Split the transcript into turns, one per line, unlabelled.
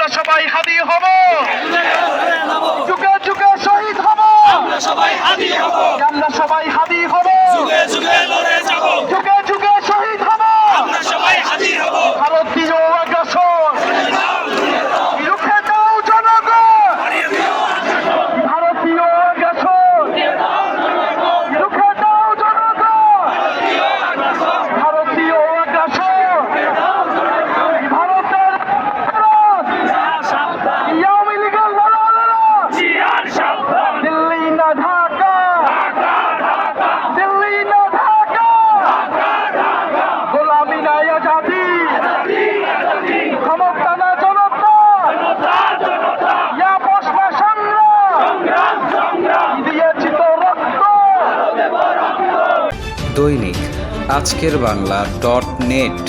আমরা সবাই হাদি হব, যুগে যুগে শহীদ হব, আমরা সবাই হাদি হব, যুগে যুগে শহীদ হব, ভারতীয় আগ্রাসন রুখে দাও জনগণ, ভারতীয় আগ্রাসন রুখে দাও জনগণ, ভারতীয় আগ্রাসন ভারতের আওয়ামী লীগের দিল্লি না ঢাকা, দিল্লি না ঢাকা, গোলামি না আজাদি, ক্ষমতা না জনতা, ইয়া প্রশ্ন সংগ্রাম দিয়েছি তো রক্ত।
দৈনিক আজকের বাংলা .net